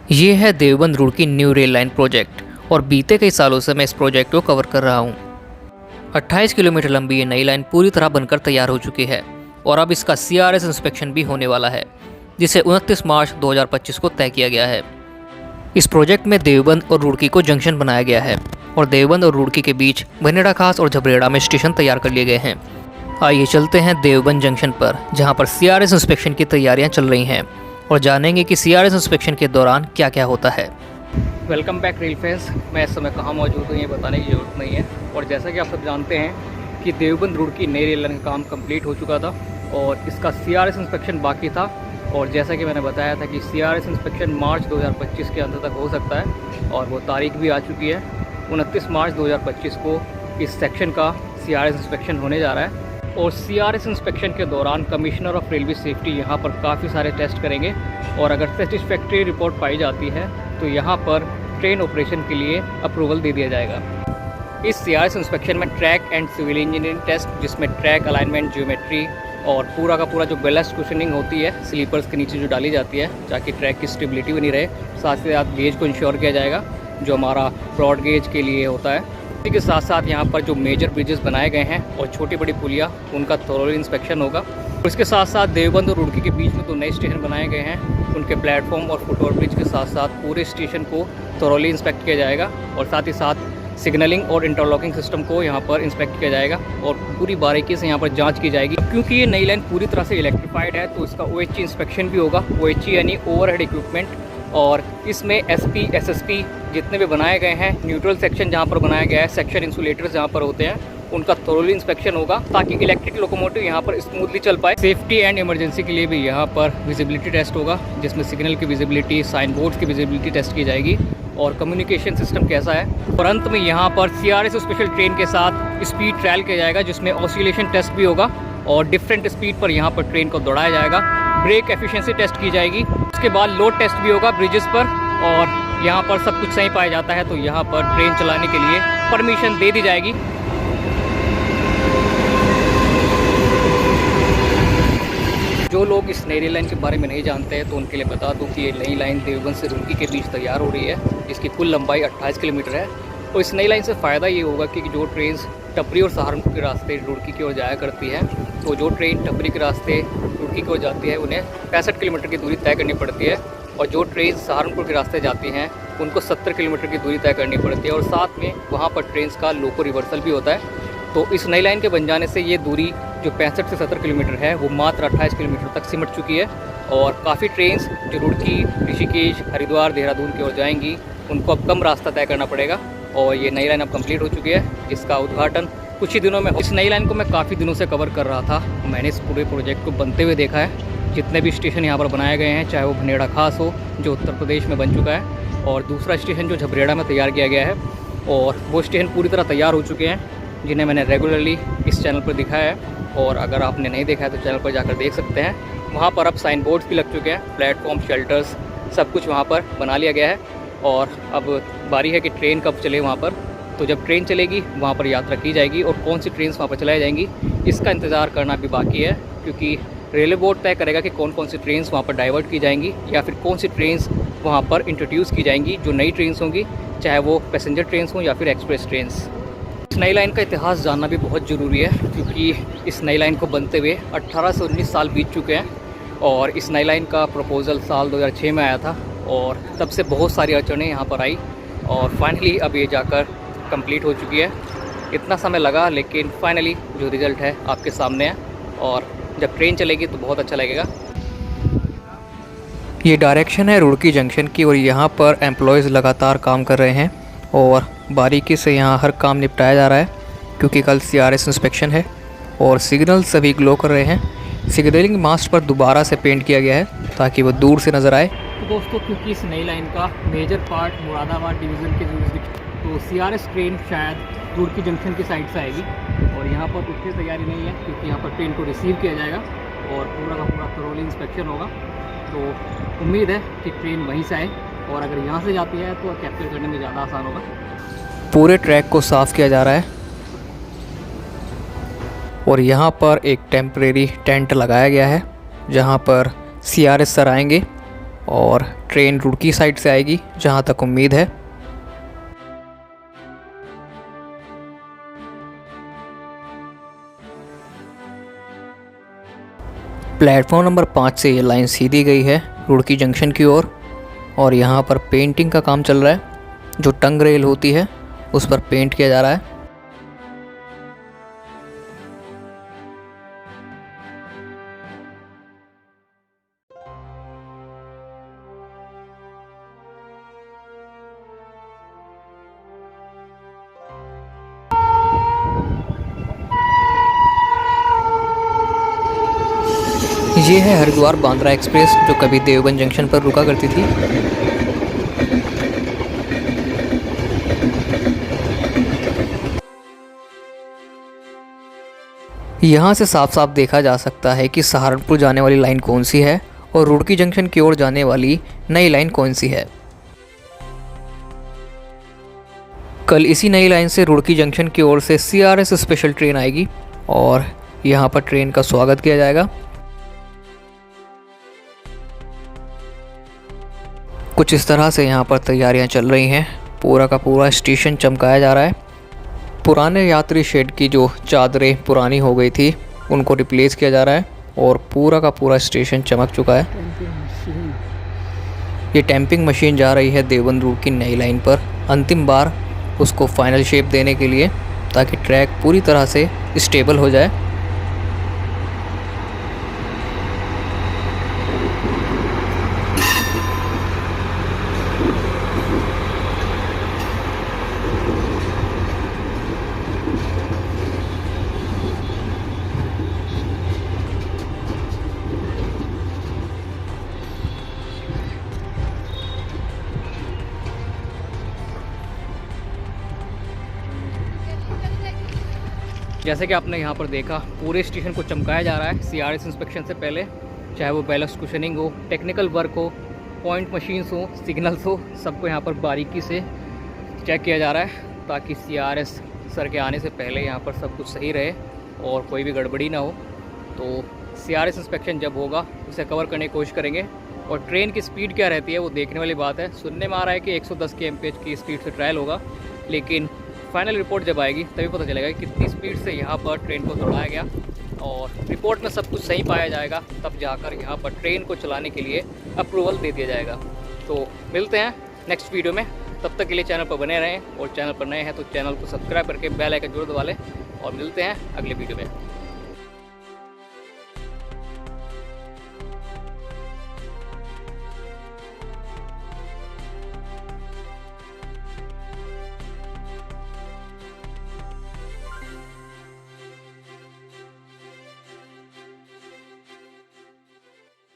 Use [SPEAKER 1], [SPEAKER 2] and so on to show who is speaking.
[SPEAKER 1] ये है Deoband Roorkee new rail line project और बीते कई सालों से मैं इस प्रोजेक्ट को कवर कर रहा हूँ। 28 किलोमीटर लंबी ये नई लाइन पूरी तरह बनकर तैयार हो चुकी है और अब इसका CRS इंस्पेक्शन भी होने वाला है, जिसे 29 मार्च 2025 को तय किया गया है। इस प्रोजेक्ट में देवबंद और रुड़की को जंक्शन बनाया गया है और देवबंद और रुड़की के बीच भनेड़ा खास और झबरेड़ा में स्टेशन तैयार कर लिए गए हैं। आइए चलते हैं देवबंद जंक्शन पर, जहाँ पर CRS इंस्पेक्शन की तैयारियाँ चल रही हैं और जानेंगे कि CRS इंस्पेक्शन के दौरान क्या क्या होता है।
[SPEAKER 2] Welcome back rail fans. मैं इस समय कहाँ मौजूद हूँ ये बताने की ज़रूरत नहीं है। और जैसा कि आप सब जानते हैं कि देवबंद रुड़की नई रेल लाइन का काम कंप्लीट हो चुका था और इसका CRS इंस्पेक्शन बाकी था। और जैसा कि मैंने बताया था कि CRS इंस्पेक्शन मार्च 2025 के अंत तक हो सकता है और वो तारीख भी आ चुकी है। 29 मार्च 2025 को इस सेक्शन का CRS इंस्पेक्शन होने जा रहा है और CRS इंस्पेक्शन के दौरान कमिश्नर ऑफ रेलवे सेफ्टी यहाँ पर काफ़ी सारे टेस्ट करेंगे और अगर सेटिस्फैक्ट्री रिपोर्ट पाई जाती है तो यहाँ पर ट्रेन ऑपरेशन के लिए अप्रूवल दे दिया जाएगा। इस CRS इंस्पेक्शन में track and civil engineering test, जिसमें ट्रैक अलाइनमेंट, ज्योमेट्री और पूरा का पूरा जो बैलेस्ट कुशनिंग होती है स्लीपर्स के नीचे जो डाली जाती है ताकि ट्रैक की स्टेबिलिटी बनी रहे, साथ ही साथ गेज को इंश्योर किया जाएगा जो हमारा ब्रॉड गेज के लिए होता है। इसी के साथ साथ यहाँ पर जो मेजर ब्रिजेस बनाए गए हैं और छोटी बड़ी पुलिया, उनका थोरोली इंस्पेक्शन होगा। इसके साथ साथ देवबंद और रुड़की के बीच में जो नए स्टेशन बनाए गए हैं उनके प्लेटफॉर्म और फुटओवर ब्रिज के साथ साथ पूरे स्टेशन को थोरोली इंस्पेक्ट किया जाएगा और साथ ही साथ सिग्नलिंग और इंटरलॉकिंग सिस्टम को यहाँ पर इंस्पेक्ट किया जाएगा और पूरी बारीकी से यहाँ पर जांच की जाएगी। क्योंकि ये नई लाइन पूरी तरह से इलेक्ट्रीफाइड है तो इसका OHE इंस्पेक्शन भी होगा। OHE यानी ओवरहेड इक्विपमेंट, और इसमें SP, SSP जितने भी बनाए गए हैं, न्यूट्रल सेक्शन जहाँ पर बनाया गया है, सेक्शन इंसुलेटर्स जहाँ पर होते हैं, उनका थोरोली इंस्पेक्शन होगा ताकि इलेक्ट्रिक लोकोमोटिव यहाँ पर स्मूथली चल पाए। सेफ्टी एंड इमरजेंसी के लिए भी यहाँ पर विजिबिलिटी टेस्ट होगा, जिसमें सिग्नल की विजिबिलिटी, साइन बोर्ड्स की विजिबिलिटी टेस्ट की जाएगी और कम्युनिकेशन सिस्टम कैसा है। और अंत में यहाँ पर CRS स्पेशल ट्रेन के साथ स्पीड ट्रायल किया जाएगा, जिसमें ऑसिलेशन टेस्ट भी होगा और डिफरेंट स्पीड पर यहाँ पर ट्रेन को दौड़ाया जाएगा। ब्रेक एफिशिएंसी टेस्ट की जाएगी। उसके बाद लोड टेस्ट भी होगा ब्रिजेस पर और यहाँ पर सब कुछ सही पाया जाता है तो यहाँ पर ट्रेन चलाने के लिए परमिशन दे दी जाएगी। जो लोग इस नई रेल लाइन के बारे में नहीं जानते हैं तो उनके लिए बता दूं कि ये नई लाइन देवबंद से रुड़की के बीच तैयार हो रही है, जिसकी कुल लंबाई 28 किलोमीटर है। और इस नई लाइन से फ़ायदा ये होगा कि जो ट्रेन टपरी और सहारनपुर के रास्ते रुड़की की ओर जाया करती है, तो जो ट्रेन टपरी के रास्ते रुड़की की ओर जाती है उन्हें 65 किलोमीटर की दूरी तय करनी पड़ती है और जो ट्रेन सहारनपुर के रास्ते जाती हैं उनको 70 किलोमीटर की दूरी तय करनी पड़ती है और साथ में वहाँ पर ट्रेन का लोको रिवर्सल भी होता है। तो इस नई लाइन के बन जाने से ये दूरी जो 65 से 70 किलोमीटर है वो मात्र 28 किलोमीटर तक सिमट चुकी है और काफ़ी ट्रेन्स जो रुड़की, ऋषिकेश, हरिद्वार, देहरादून की ओर जाएंगी उनको अब कम रास्ता तय करना पड़ेगा और ये नई लाइन अब कंप्लीट हो चुकी है, जिसका उद्घाटन कुछ ही दिनों में। इस नई लाइन को मैं काफ़ी दिनों से कवर कर रहा था। मैंने इस पूरे प्रोजेक्ट को बनते हुए देखा है। जितने भी स्टेशन यहाँ पर बनाए गए हैं, चाहे वो भनेड़ा खास हो जो उत्तर प्रदेश में बन चुका है और दूसरा स्टेशन जो झबरेड़ा में तैयार किया गया है, और वो स्टेशन पूरी तरह तैयार हो चुके हैं जिन्हें मैंने रेगुलरली इस चैनल पर दिखाया है। और अगर आपने नहीं देखा है तो चैनल पर जाकर देख सकते हैं। वहाँ पर अब साइन बोर्ड्स भी लग चुके हैं, प्लेटफॉर्म, शेल्टर्स, सब कुछ वहाँ पर बना लिया गया है और अब बारी है कि ट्रेन कब चले वहाँ पर। तो जब ट्रेन चलेगी वहाँ पर यात्रा की जाएगी और कौन सी ट्रेन वहाँ पर चलाई जाएंगी इसका इंतज़ार करना भी बाकी है, क्योंकि रेलवे बोर्ड तय करेगा कि कौन कौन सी ट्रेन वहाँ पर डाइवर्ट की जाएंगी या फिर कौन सी ट्रेन वहाँ पर इंट्रोड्यूस की जाएंगी जो नई ट्रेन होंगी, चाहे वो पैसेंजर ट्रेन हों या फिर एक्सप्रेस ट्रेन। इस नई लाइन का इतिहास जानना भी बहुत ज़रूरी है, क्योंकि इस नई लाइन को बनते हुए 18 से 19 साल बीत चुके हैं और इस नई लाइन का प्रपोज़ल साल 2006 में आया था और तब से बहुत सारी अड़चनें यहाँ पर आई और फाइनली अब ये जाकर कंप्लीट हो चुकी है। इतना समय लगा लेकिन फाइनली जो रिज़ल्ट है आपके सामने है और जब ट्रेन चलेगी तो बहुत अच्छा लगेगा।
[SPEAKER 1] ये डायरेक्शन है रुड़की जंक्शन की और यहाँ पर एम्प्लॉयज़ लगातार काम कर रहे हैं और बारीकी से यहाँ हर काम निपटाया जा रहा है, क्योंकि कल CRS इंस्पेक्शन है और सिग्नल सभी ग्लो कर रहे हैं। सिग्नलिंग मास्ट पर दोबारा से पेंट किया गया है ताकि वो दूर से नज़र आए।
[SPEAKER 2] तो दोस्तों, क्योंकि इस नई लाइन का मेजर पार्ट मुरादाबाद डिवीज़न के तो CRS ट्रेन शायद रुड़की जंक्शन की साइड से आएगी और यहाँ पर उतनी तैयारी नहीं है, क्योंकि यहाँ पर ट्रेन को रिसीव किया जाएगा और पूरा का पूरा थोरोली इंस्पेक्शन होगा। तो उम्मीद है कि ट्रेन वहीं से आए और अगर यहाँ से जाती है तो कैप्चर करने में ज़्यादा आसान होगा।
[SPEAKER 1] पूरे ट्रैक को साफ़ किया जा रहा है और यहाँ पर एक टेम्परेरी टेंट लगाया गया है जहाँ पर CRS सर आएंगे और ट्रेन रुड़की साइड से आएगी जहाँ तक उम्मीद है। प्लेटफॉर्म नंबर 5 से ये लाइन सीधी गई है रुड़की जंक्शन की ओर और यहाँ पर पेंटिंग का काम चल रहा है। जो टंग रेल होती है उस पर पेंट किया जा रहा है। ये है हरिद्वार बांद्रा एक्सप्रेस जो कभी देवबंद जंक्शन पर रुका करती थी। यहाँ से साफ साफ देखा जा सकता है कि सहारनपुर जाने वाली लाइन कौन सी है और रुड़की जंक्शन की ओर जाने वाली नई लाइन कौन सी है। कल इसी नई लाइन से रुड़की जंक्शन की ओर से CRS स्पेशल ट्रेन आएगी और यहाँ पर ट्रेन का स्वागत किया जाएगा। कुछ इस तरह से यहाँ पर तैयारियाँ चल रही हैं। पूरा का पूरा स्टेशन चमकाया जा रहा है। पुराने यात्री शेड की जो चादरें पुरानी हो गई थी उनको रिप्लेस किया जा रहा है और पूरा का पूरा स्टेशन चमक चुका है। ये टैंपिंग मशीन जा रही है देवबंद रूट की नई लाइन पर अंतिम बार उसको फाइनल शेप देने के लिए, ताकि ट्रैक पूरी तरह से स्टेबल हो जाए।
[SPEAKER 2] जैसे कि आपने यहाँ पर देखा, पूरे स्टेशन को चमकाया जा रहा है CRS इंस्पेक्शन से पहले। चाहे वो बैलेस्ट कुशनिंग हो, टेक्निकल वर्क हो, पॉइंट मशीन्स हो, सिग्नल्स हो, सबको यहाँ पर बारीकी से चेक किया जा रहा है ताकि CRS सर के आने से पहले यहाँ पर सब कुछ सही रहे और कोई भी गड़बड़ी ना हो। तो CRS इंस्पेक्शन जब होगा उसे कवर करने की कोशिश करेंगे। और ट्रेन की स्पीड क्या रहती है वो देखने वाली बात है। सुनने में आ रहा है कि 110 kmph की स्पीड से ट्रायल होगा, लेकिन फाइनल रिपोर्ट जब आएगी तभी पता चलेगा कि कितनी स्पीड से यहाँ पर ट्रेन को दौड़ाया गया। और रिपोर्ट में सब कुछ सही पाया जाएगा तब जाकर यहाँ पर ट्रेन को चलाने के लिए अप्रूवल दे दिया जाएगा। तो मिलते हैं नेक्स्ट वीडियो में, तब तक के लिए चैनल पर बने रहें और चैनल पर नए हैं तो चैनल को सब्सक्राइब करके बेल आइकन जरूर दबा लें और मिलते हैं अगले वीडियो में।